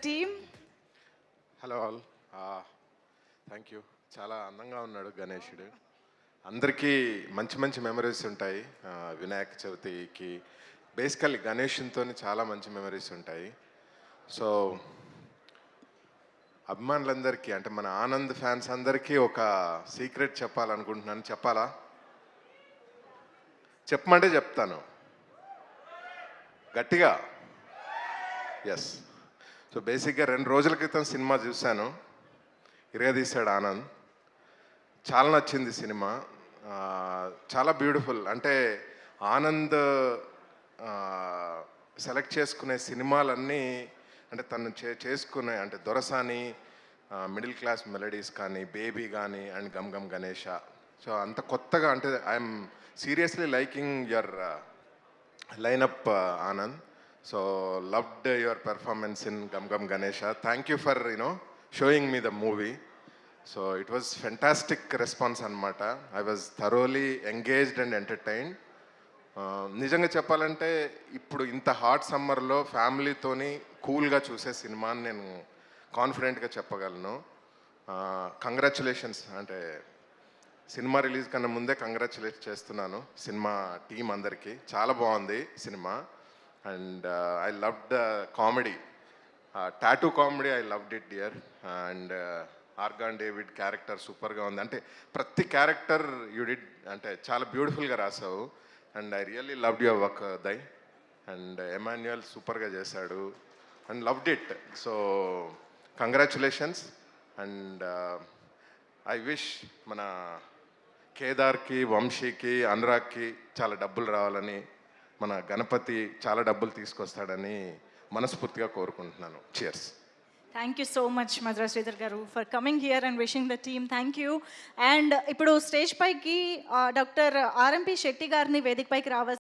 Team. Hello all. Thank you. చాలా అందంగా ఉన్నాడు గణేషుడు. అందరికీ మంచి మంచి మెమరీస్ ఉంటాయి. వినాయక చవితికి బేసికల్లీ గణేషునితో చాలా మంచి మెమరీస్ ఉంటాయి. సో అభిమానులందరికీ అంటే మన ఆనంద్ ఫ్యాన్స్ అందరికీ ఒక సీక్రెట్ చెప్పాలనుకుంటున్నాను. చెప్పాలా? చెప్పమంటే చెప్తాను గట్టిగా. ఎస్. సో బేసిక్గా 2 రోజుల క్రితం సినిమా చూశాను. ఇరగదీశాడు ఆనంద్. చాలా నచ్చింది సినిమా. చాలా బ్యూటిఫుల్. అంటే ఆనంద్ సెలెక్ట్ చేసుకునే సినిమాలన్నీ అంటే తను చేసుకునే అంటే దొరసాని, మిడిల్ క్లాస్ మెలడీస్ కానీ, బేబీ కానీ అండ్ గమ్ గమ్ గణేష. సో అంత కొత్తగా అంటే I'm seriously liking your lineup Anand. So loved your performance in Gum Gum Ganesha. Thank you for showing me the movie. So it was fantastic response anamata. I was thoroughly engaged and entertained. నిజంగా చెప్పాలంటే ఇప్పుడు ఇంత hot సమ్మర్లో ఫ్యామిలీతోని కూల్గా చూసే cinema అని నేను కాన్ఫిడెంట్గా చెప్పగలను. కంగ్రాచులేషన్స్. అంటే సినిమా రిలీజ్ కన్నా ముందే కంగ్రాచులేట్ చేస్తున్నాను సినిమా టీం అందరికీ. చాలా బాగుంది cinema. And I loved the comedy, tattoo comedy. I loved it dear. And Argan David character super ga undi. Ante prati character you did ante chaala beautiful ga rasavu. And I really loved your work Dai. And Emmanuel super ga chesadu and loved it. So congratulations. And I wish mana Kedar ki, Vamshi ki, Anurag ki chaala dabbulu ravalani, మన గణపతి చాలా డబ్బులు తీసుకొస్తాడని మనస్ఫూర్తిగా కోరుకుంటున్నాను. Cheers. Thank you so much Madras Sridhar గారు for coming here and wishing the team. Thank you. And ఇప్పుడు stage పైకి doctor RMP Shetty గారిని వేదిక పైకి రావాలి.